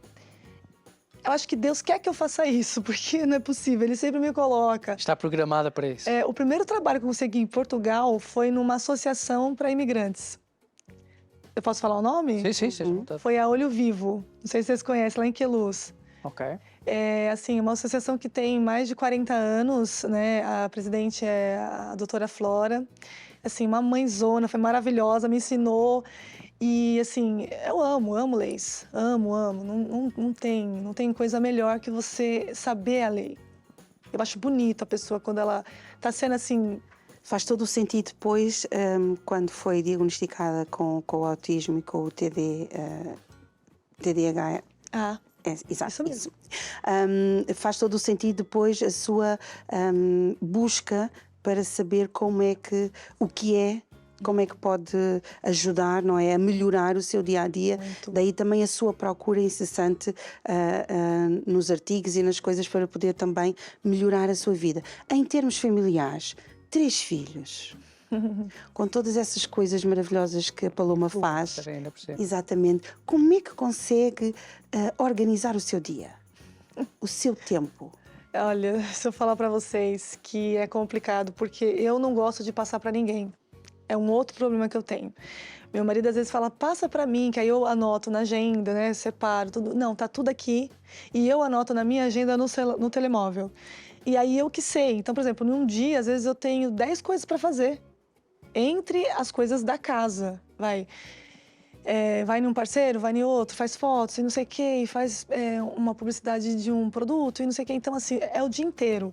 Eu acho que Deus quer que eu faça isso, porque não é possível, Ele sempre me coloca. Está programada para isso. O primeiro trabalho que eu consegui em Portugal foi numa associação para imigrantes. Eu posso falar o nome? Sim, sim. Foi a Olho Vivo, não sei se vocês conhecem, lá em Queluz. Ok. É, assim, uma associação que tem mais de 40 anos, né? A presidente é a doutora Flora. Assim, uma mãezona, foi maravilhosa, me ensinou. E, assim, eu amo leis. Amo. Não tem coisa melhor que você saber a lei. Eu acho bonito a pessoa quando ela tá sendo, assim, Faz todo o sentido depois, quando foi diagnosticada com o autismo e com o TDAH. Ah, Exato, isso mesmo. Faz todo o sentido depois a sua busca para saber como é que pode ajudar, não é, a melhorar o seu dia a dia. Muito. Daí também a sua procura incessante nos artigos e nas coisas para poder também melhorar a sua vida. Em termos familiares, 3 filhos. Com todas essas coisas maravilhosas que a Paloma faz, Ainda por cima. exatamente, como é que consegue organizar o seu dia, o seu tempo? Olha, se eu falar para vocês que é complicado, porque eu não gosto de passar para ninguém. É um outro problema que eu tenho. Meu marido às vezes fala, passa para mim, que aí eu anoto na agenda, né? Separo tudo. Não, tá tudo aqui. E eu anoto na minha agenda no telemóvel. E aí eu que sei. Então, por exemplo, num dia, às vezes eu tenho 10 coisas para fazer. Entre as coisas da casa, vai num parceiro, vai em outro, faz fotos e não sei o quê, e faz uma publicidade de um produto e não sei o quê. Então, assim, é o dia inteiro.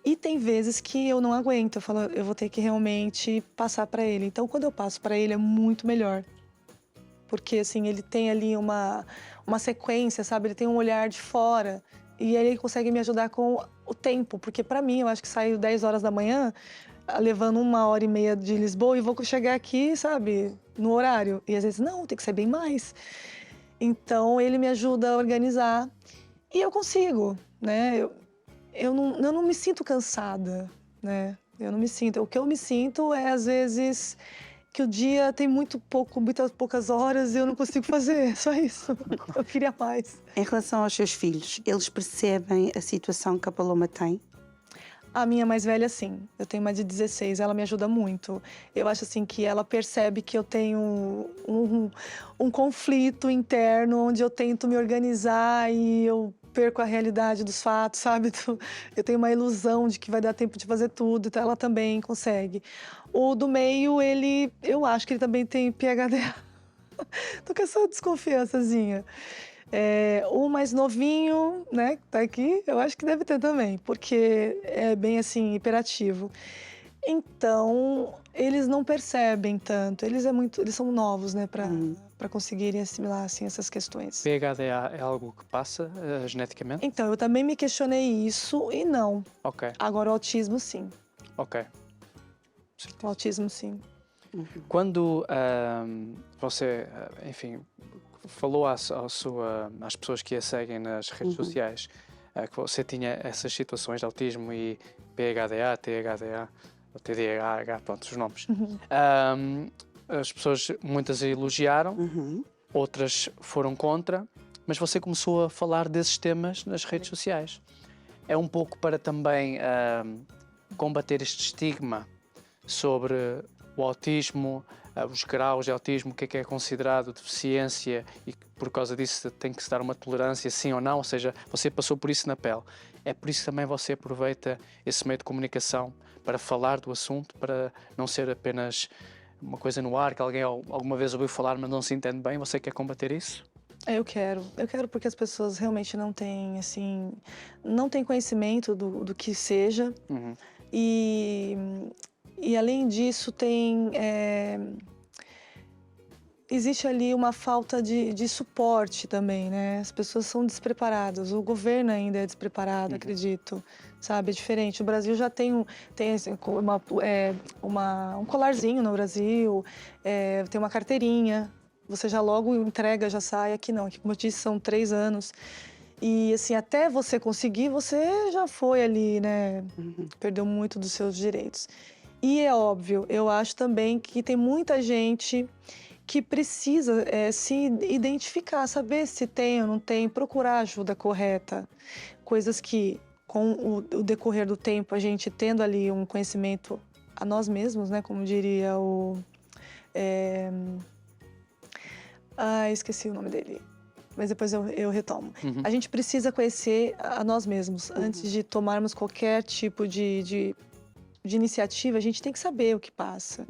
E tem vezes que eu não aguento, eu falo, eu vou ter que realmente passar para ele. Então, quando eu passo para ele, é muito melhor. Porque, assim, ele tem ali uma sequência, sabe? Ele tem um olhar de fora. E aí ele consegue me ajudar com o tempo. Porque, para mim, eu acho que saio 10 horas da manhã, levando 1h30 de Lisboa e vou chegar aqui, sabe? No horário. E às vezes, não, tem que ser bem mais. Então, ele me ajuda a organizar. E eu consigo, né? Eu não me sinto cansada, né? Eu não me sinto. O que eu me sinto é, às vezes, que o dia tem muitas poucas horas e eu não consigo fazer. Só isso. Eu queria mais. Em relação aos seus filhos, eles percebem a situação que a Paloma tem? A minha mais velha, sim. Eu tenho uma de 16, ela me ajuda muito. Eu acho assim que ela percebe que eu tenho um conflito interno onde eu tento me organizar e eu perco a realidade dos fatos, sabe? Eu tenho uma ilusão de que vai dar tempo de fazer tudo, então ela também consegue. O do meio, eu acho que ele também tem PhD. Tô com essa desconfiançazinha. O mais novinho, né, que tá aqui, eu acho que deve ter também, porque é bem assim, hiperativo. Então, eles não percebem tanto, eles são novos, né, para conseguirem assimilar assim essas questões. PHDA é algo que passa geneticamente? Então, eu também me questionei isso e não. Ok, Agora o autismo sim. ok. O autismo sim. Quando você, enfim, falou às pessoas que a seguem nas redes sociais que você tinha essas situações de autismo e PHDA, THDA, ou TDAH, pronto, os nomes. As pessoas, muitas a elogiaram, outras foram contra, mas você começou a falar desses temas nas redes sociais. É um pouco para também combater este estigma sobre o autismo, os graus de autismo, o que é considerado deficiência e que por causa disso tem que se dar uma tolerância, sim ou não, ou seja, você passou por isso na pele. É por isso que também você aproveita esse meio de comunicação para falar do assunto, para não ser apenas uma coisa no ar que alguém alguma vez ouviu falar, mas não se entende bem. Você quer combater isso? Eu quero porque as pessoas realmente não têm, assim, não têm conhecimento do que seja. E além disso, existe ali uma falta de suporte também, né? As pessoas são despreparadas, o governo ainda é despreparado, acredito, sabe? É diferente. O Brasil já tem assim, um colarzinho no Brasil, tem uma carteirinha, você já logo entrega, já sai. Aqui não, aqui, como eu disse, são 3 anos. E assim, até você conseguir, você já foi ali, né? Perdeu muito dos seus direitos. E é óbvio, eu acho também que tem muita gente que precisa se identificar, saber se tem ou não tem, procurar a ajuda correta. Coisas que, com o decorrer do tempo, a gente tendo ali um conhecimento a nós mesmos, né? Como diria o... esqueci o nome dele. Mas depois eu retomo. A gente precisa conhecer a nós mesmos. Antes de tomarmos qualquer tipo de iniciativa, a gente tem que saber o que passa.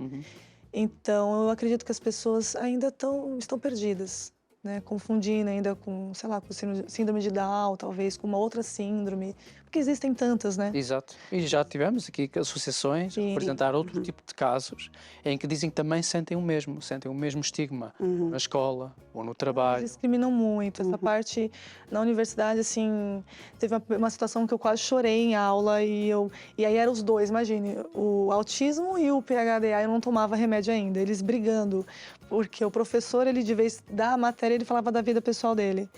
Então, eu acredito que as pessoas ainda estão perdidas. né, confundindo ainda com, sei lá, com síndrome de Down, talvez, com uma outra síndrome, porque existem tantas, né? Exato. E já tivemos aqui associações a E, representar outro tipo de casos em que dizem que também sentem o mesmo estigma na escola ou no eles trabalho. discriminam muito. Essa parte, na universidade, assim, teve uma situação que eu quase chorei em aula e aí eram os dois, imagine, o autismo e o PHDA, eu não tomava remédio ainda, eles brigando, porque o professor, ele de vez da matéria, ele falava da vida pessoal dele.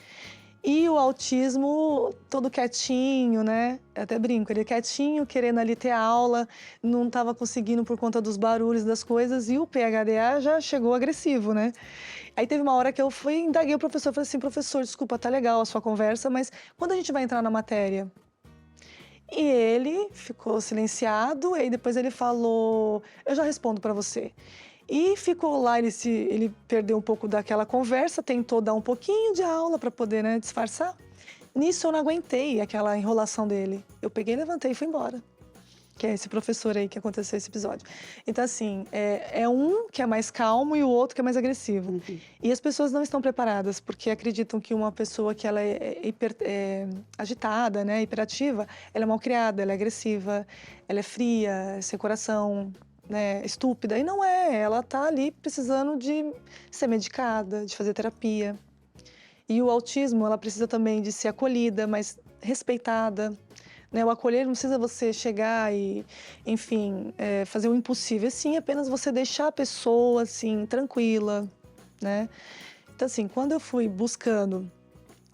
E o autismo todo quietinho, né? Eu até brinco, ele quietinho, querendo ali ter aula, não estava conseguindo por conta dos barulhos das coisas, e o PHDA já chegou agressivo, né? Aí teve uma hora que eu fui, indaguei o professor, falei assim, professor, desculpa, tá legal a sua conversa, mas quando a gente vai entrar na matéria? E ele ficou silenciado, e depois ele falou, eu já respondo para você. E ficou lá, ele perdeu um pouco daquela conversa, tentou dar um pouquinho de aula para poder, né, disfarçar. Nisso eu não aguentei aquela enrolação dele. Eu peguei, levantei e fui embora. Que é esse professor aí que aconteceu esse episódio. Então, assim, é um que é mais calmo e o outro que é mais agressivo. E as pessoas não estão preparadas, porque acreditam que uma pessoa que ela é agitada, né, hiperativa, ela é malcriada, ela é agressiva, ela é fria, é sem coração, né, estúpida. E não é, ela tá ali precisando de ser medicada, de fazer terapia. E o autismo, ela precisa também de ser acolhida, mas respeitada, né? O acolher não precisa você chegar e, enfim, fazer o impossível. Sim, apenas você deixar a pessoa, assim, tranquila, né? Então, assim, quando eu fui buscando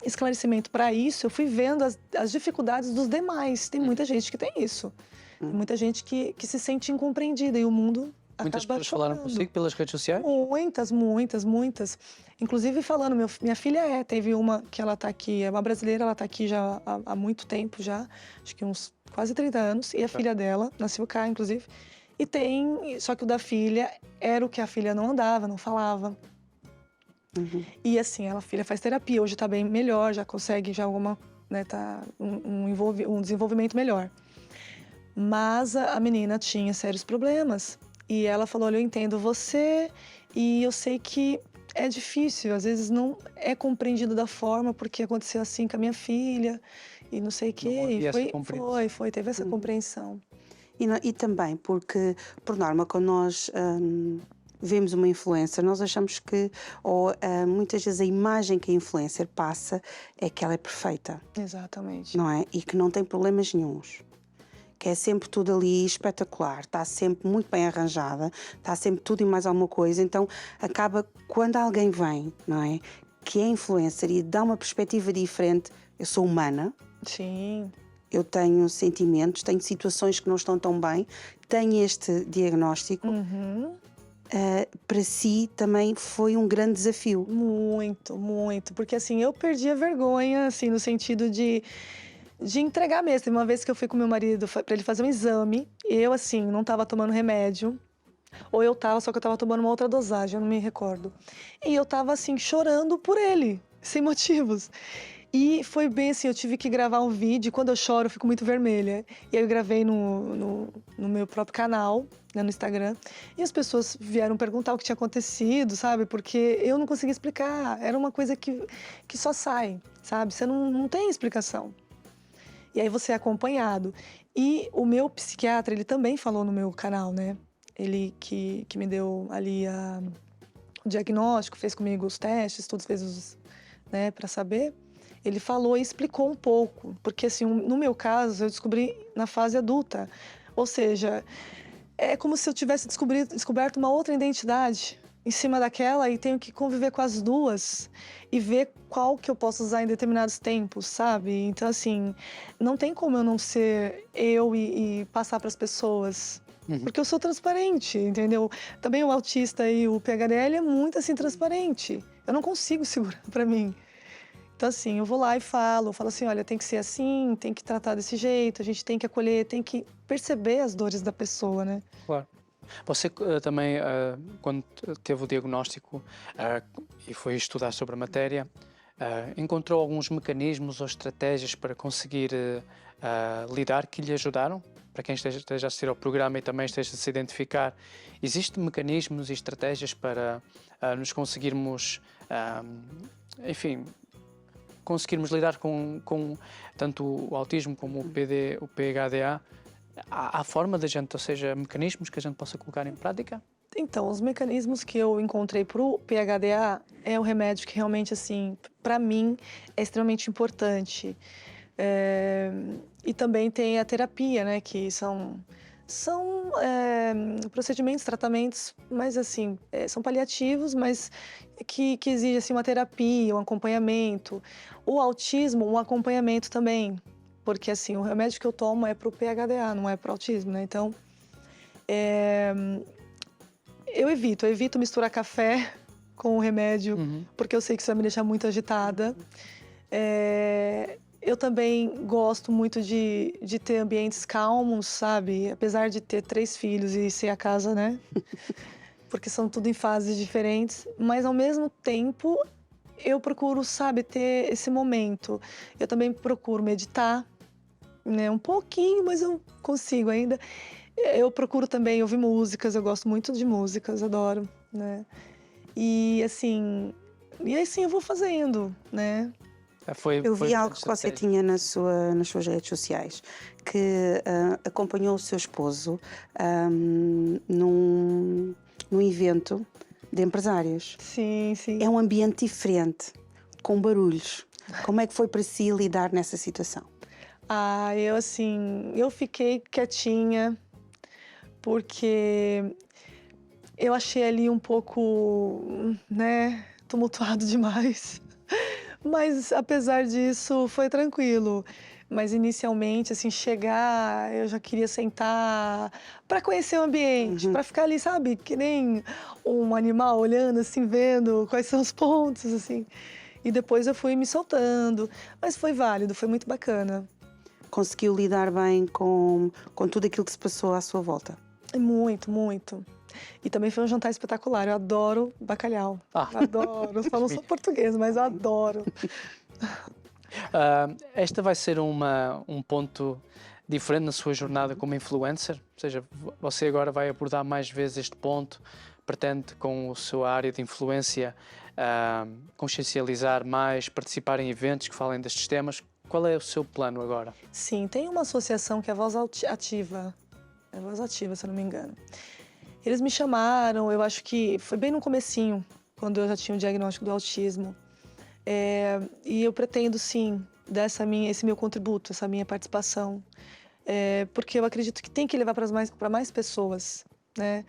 esclarecimento para isso, eu fui vendo as dificuldades dos demais. Tem muita gente que tem isso. Tem muita gente que se sente incompreendida e o mundo Muitas acaba pessoas falaram chocando. consigo pelas redes sociais? Muitas. Inclusive falando, minha filha teve uma que ela tá aqui, é uma brasileira, ela tá aqui já há muito tempo já, acho que uns quase 30 anos, e a filha dela nasceu cá, inclusive, só que o da filha era o que a filha não andava, não falava. E assim, a filha faz terapia, hoje tá bem melhor, já consegue já né, tá um desenvolvimento melhor. Mas a menina tinha sérios problemas. E ela falou, olha, eu entendo você e eu sei que é difícil, às vezes não é compreendido da forma porque aconteceu assim com a minha filha e não sei o quê. Não havia E essa compreensão. teve essa compreensão. E também porque, por norma, quando nós vemos uma influencer, nós achamos que, ou muitas vezes a imagem que a influencer passa é que ela é perfeita, Exatamente. não é? E que não tem problemas nenhuns. Que é sempre tudo ali espetacular, está sempre muito bem arranjada, está sempre tudo e mais alguma coisa, então acaba, quando alguém vem, não é? Que é influencer e dá uma perspectiva diferente, eu sou humana, Sim. eu tenho sentimentos, tenho situações que não estão tão bem, tenho este diagnóstico, para si também foi um grande desafio. Muito, porque assim, eu perdi a vergonha, assim, no sentido de entregar mesmo. Teve uma vez que eu fui com meu marido para ele fazer um exame, eu, assim, não estava tomando remédio, ou eu estava, só que eu estava tomando uma outra dosagem, eu não me recordo. E eu estava, assim, chorando por ele, sem motivos. E foi bem assim, eu tive que gravar um vídeo, quando eu choro eu fico muito vermelha. E aí eu gravei no meu próprio canal, né, no Instagram, e as pessoas vieram perguntar o que tinha acontecido, sabe? Porque eu não conseguia explicar, era uma coisa que só sai, sabe? Você não tem explicação. E aí você é acompanhado. E o meu psiquiatra, ele também falou no meu canal, né? Ele que me deu ali o diagnóstico, fez comigo os testes, tudo fez né, para saber. Ele falou e explicou um pouco, porque assim, no meu caso, eu descobri na fase adulta. Ou seja, é como se eu tivesse descoberto uma outra identidade em cima daquela e tenho que conviver com as duas e ver qual que eu posso usar em determinados tempos, sabe? Então, assim, não tem como eu não ser eu e passar para as pessoas. Porque eu sou transparente, entendeu? Também o autista e o PHDL é muito, assim, transparente. Eu não consigo segurar para mim. Então, assim, eu vou lá e falo assim, olha, tem que ser assim, tem que tratar desse jeito, a gente tem que acolher, tem que perceber as dores da pessoa, né? Claro. Você também, quando teve o diagnóstico e foi estudar sobre a matéria, encontrou alguns mecanismos ou estratégias para conseguir lidar que lhe ajudaram? Para quem esteja a assistir ao programa e também esteja a se identificar, existem mecanismos e estratégias para nos conseguirmos enfim, conseguirmos lidar com tanto o autismo como o PHDA, há forma da gente, ou seja, mecanismos que a gente possa colocar em prática? Então, os mecanismos que eu encontrei para o PHDA é o remédio que realmente, assim, para mim, é extremamente importante. E também tem a terapia, né, que são procedimentos, tratamentos, mas assim, são paliativos, mas que exige assim, uma terapia, um acompanhamento. O autismo, um acompanhamento também, porque assim, o remédio que eu tomo é para o PHDA, não é para o autismo, né? Então, eu evito misturar café com o remédio, porque eu sei que isso vai me deixar muito agitada. Eu também gosto muito de ter ambientes calmos, sabe? Apesar de ter 3 filhos e ser a casa, né? Porque são tudo em fases diferentes. Mas, ao mesmo tempo, eu procuro, sabe, ter esse momento. Eu também procuro meditar, né? Um pouquinho, mas eu consigo ainda. Eu procuro também ouvir músicas. Eu gosto muito de músicas, adoro, né? E assim eu vou fazendo, né? Eu vi algo que você tinha nas suas redes sociais, que acompanhou o seu esposo num evento de empresários. Sim, sim. É um ambiente diferente, com barulhos. Como é que foi para si lidar nessa situação? Eu fiquei quietinha, porque eu achei ali um pouco, né, tumultuado demais. Mas, apesar disso, foi tranquilo. Mas, inicialmente, assim, chegar, eu já queria sentar para conhecer o ambiente, para ficar ali, sabe, que nem um animal olhando, assim, vendo quais são os pontos, assim. E depois eu fui me soltando. Mas foi válido, foi muito bacana. Conseguiu lidar bem com tudo aquilo que se passou à sua volta? Muito, muito. E também foi um jantar espetacular. Eu adoro bacalhau. Adoro. Só não sou portuguesa, mas eu adoro. Esta vai ser um ponto diferente na sua jornada como influencer? Ou seja, você agora vai abordar mais vezes este ponto, pretende com a sua área de influência consciencializar mais, participar em eventos que falem destes temas. Qual é o seu plano agora? Sim, tem uma associação que é a Voz Ativa. É Voz Ativa, se eu não me engano. Eles me chamaram, eu acho que foi bem no comecinho, quando eu já tinha o diagnóstico do autismo. E eu pretendo, sim, dar esse meu contributo, essa minha participação. Porque eu acredito que tem que levar para mais pessoas, né?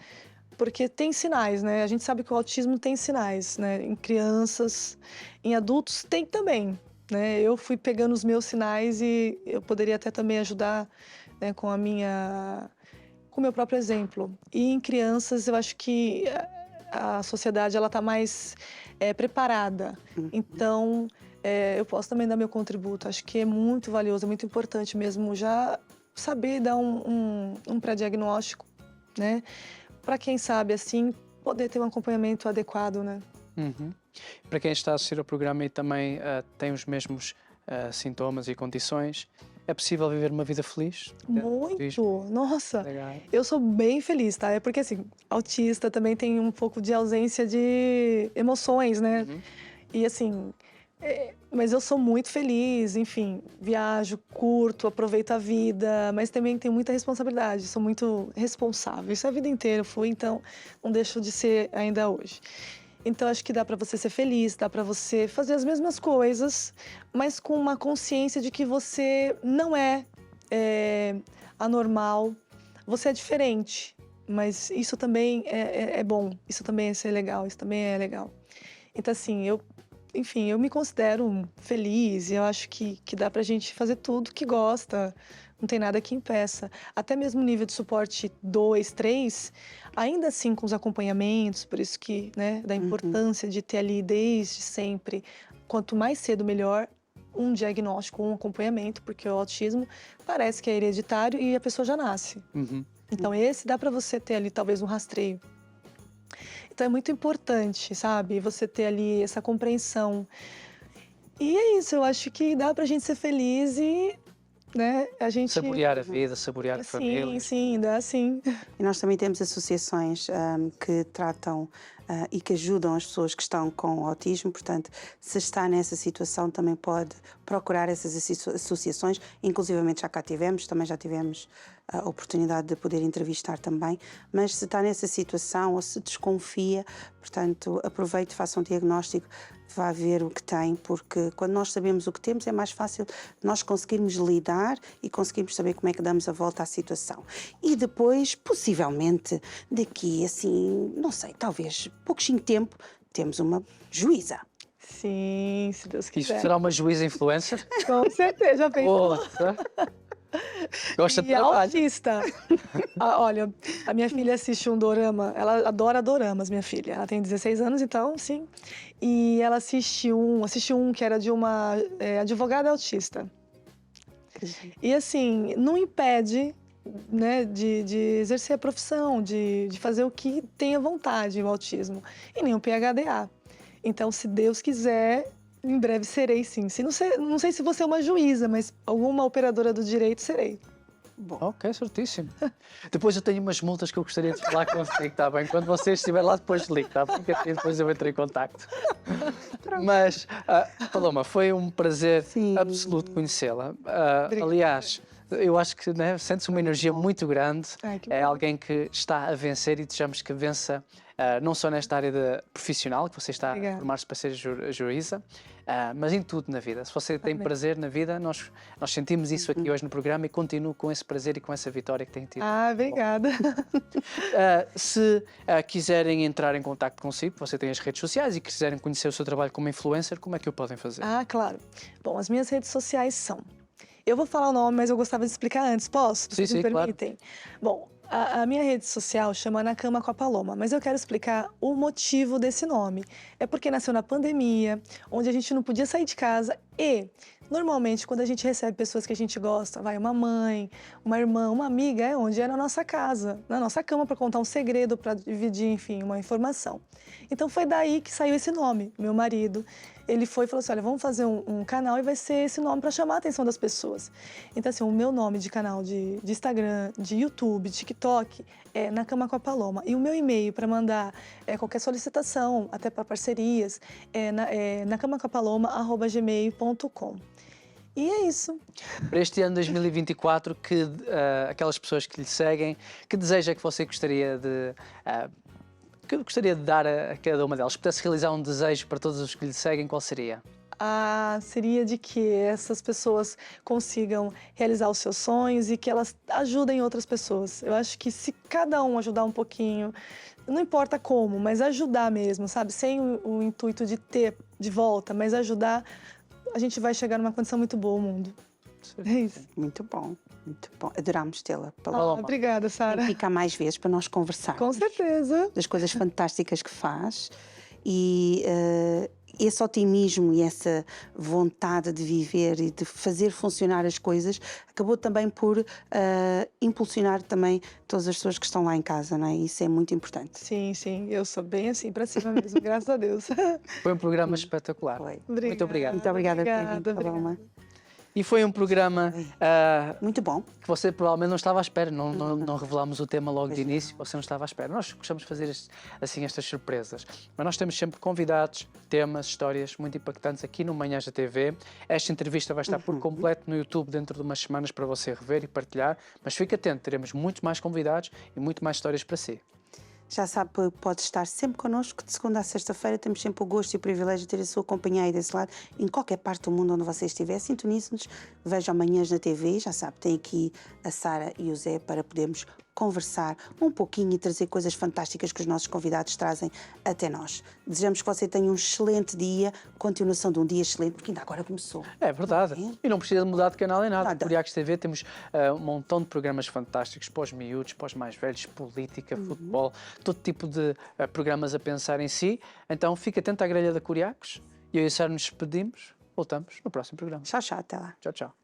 Porque tem sinais, né? A gente sabe que o autismo tem sinais, né? Em crianças, em adultos tem também, né? Eu fui pegando os meus sinais e eu poderia até também ajudar, né, com o meu próprio exemplo. E em crianças, eu acho que a sociedade ela está mais preparada. Então, eu posso também dar meu contributo. Acho que é muito valioso, é muito importante mesmo já saber dar um pré-diagnóstico, né? Para quem sabe, assim, poder ter um acompanhamento adequado, né? Para quem está a assistir ao programa e também tem os mesmos sintomas e condições, é possível viver uma vida feliz? Muito! Nossa! Legal. Eu sou bem feliz, tá? É porque, assim, autista também tem um pouco de ausência de emoções, né? E, assim, mas eu sou muito feliz, enfim, viajo, curto, aproveito a vida, mas também tenho muita responsabilidade, sou muito responsável. Isso a vida inteira eu fui, então não deixo de ser ainda hoje. Então, acho que dá para você ser feliz, dá para você fazer as mesmas coisas, mas com uma consciência de que você não é anormal, você é diferente. Mas isso também é bom, isso também é ser legal, isso também é legal. Então, assim, eu me considero feliz e eu acho que dá pra gente fazer tudo que gosta, não tem nada que impeça. Até mesmo nível de suporte 2, 3, ainda assim com os acompanhamentos, por isso que, né, da importância de ter ali desde sempre, quanto mais cedo melhor, um diagnóstico, um acompanhamento, porque o autismo parece que é hereditário e a pessoa já nasce. Então esse dá pra você ter ali talvez um rastreio. Então é muito importante, sabe, você ter ali essa compreensão. E é isso, eu acho que dá pra gente ser feliz e né? A gente... Saborear a vida, saborear a família. Sim, dá sim. E nós também temos associações que tratam e que ajudam as pessoas que estão com autismo, portanto, se está nessa situação também pode procurar essas associações, inclusivamente também já tivemos a oportunidade de poder entrevistar também, mas se está nessa situação ou se desconfia, portanto, aproveite, faça um diagnóstico, vá ver o que tem, porque quando nós sabemos o que temos é mais fácil nós conseguirmos lidar e conseguirmos saber como é que damos a volta à situação. E depois, possivelmente, daqui assim, não sei, talvez pouquinho tempo, temos uma juíza. Sim, se Deus Isto quiser. será uma juíza influencer? Com certeza, já pensou. Poxa. Gosta de E trabalho. autista. Olha, a minha filha assiste um dorama, ela adora doramas, minha filha. Ela tem 16 anos, então, sim. E ela assistiu um que era de uma advogada autista. E assim, não impede, né, de exercer a profissão, de fazer o que tenha vontade o autismo. E nem o PHDA. Então, se Deus quiser, em breve serei sim. Não sei se você é uma juíza, mas alguma operadora do direito serei. Bom, Ok, certíssimo. Depois eu tenho umas multas que eu gostaria de falar consigo, está bem? Quando você estiver lá, depois ligue, está bem? Porque assim depois eu entro em contacto. Mas, Paloma, foi um prazer Sim. absoluto conhecê-la. Obrigada. Aliás, eu acho que, né, sente-se uma energia muito grande. Ai, que É bom. alguém que está a vencer e desejamos que vença, não só nesta área profissional, que você está Obrigada. a formar-se para ser juíza, mas em tudo na vida. Se você tem Amém. prazer na vida, nós sentimos isso aqui hoje no programa e continuo com esse prazer e com essa vitória que tem tido. Obrigada. Se quiserem entrar em contato consigo, você tem as redes sociais e quiserem conhecer o seu trabalho como influencer, como é que o podem fazer? Claro. Bom, as minhas redes sociais são... Eu vou falar o nome, mas eu gostava de explicar antes. Posso? Sim, Vocês me sim, claro. permitem? Bom, a minha rede social chama Na Cama com a Paloma, mas eu quero explicar o motivo desse nome. É porque nasceu na pandemia, onde a gente não podia sair de casa e, normalmente, quando a gente recebe pessoas que a gente gosta, vai uma mãe, uma irmã, uma amiga, é onde é na nossa casa, na nossa cama, para contar um segredo, para dividir, enfim, uma informação. Então foi daí que saiu esse nome. Meu marido, ele foi e falou assim, olha, vamos fazer um canal e vai ser esse nome para chamar a atenção das pessoas. Então, assim, o meu nome de canal de Instagram, de YouTube, TikTok, é Na Cama com a Paloma. E o meu e-mail para mandar qualquer solicitação, até para parcerias, é nacamacopaloma@gmail.com. E é isso. Para este ano 2024, aquelas pessoas que lhe seguem, que deseja que você gostaria de dar a cada uma delas? Se pudesse realizar um desejo para todos os que lhe seguem, qual seria? Seria de que essas pessoas consigam realizar os seus sonhos e que elas ajudem outras pessoas. Eu acho que se cada um ajudar um pouquinho, não importa como, mas ajudar mesmo, sabe? Sem o intuito de ter de volta, mas ajudar, a gente vai chegar numa condição muito boa ao mundo. É isso. muito bom, muito bom. Adorámos tê-la, Ah, Paloma. obrigada, Tem Sara. que ficar mais vezes para nós conversarmos. Com certeza. Das coisas fantásticas que faz e esse otimismo e essa vontade de viver e de fazer funcionar as coisas acabou também por impulsionar também todas as pessoas que estão lá em casa, não é? Isso é muito importante. Sim, eu sou bem assim, para cima mesmo, graças a Deus. Foi um programa espetacular. Foi. Muito obrigado. Muito obrigada por ter Obrigada, vindo, Paloma. E foi um programa Muito bom. que você provavelmente não estava à espera. Não revelámos o tema logo de início, você não estava à espera. Nós gostamos de fazer estas surpresas. Mas nós temos sempre convidados, temas, histórias muito impactantes aqui no Manhãs da TV. Esta entrevista vai estar por completo no YouTube dentro de umas semanas para você rever e partilhar. Mas fique atento, teremos muitos mais convidados e muito mais histórias para si. Já sabe, pode estar sempre connosco, de segunda a sexta-feira. Temos sempre o gosto e o privilégio de ter a sua companhia aí desse lado, em qualquer parte do mundo onde você estiver. Sintonize-nos, veja amanhãs na TV. Já sabe, tem aqui a Sara e o Zé para podermos conversar um pouquinho e trazer coisas fantásticas que os nossos convidados trazem até nós. Desejamos que você tenha um excelente dia, continuação de um dia excelente, porque ainda agora começou. É verdade. E não precisa de mudar de canal em nada. Nada. Curiacos TV temos um montão de programas fantásticos para os miúdos, para os mais velhos, política, futebol, todo tipo de programas a pensar em si. Então fique atento à grelha da Curiacos e eu e a Sara nos despedimos. Voltamos no próximo programa. Tchau, tchau, até lá. Tchau, tchau.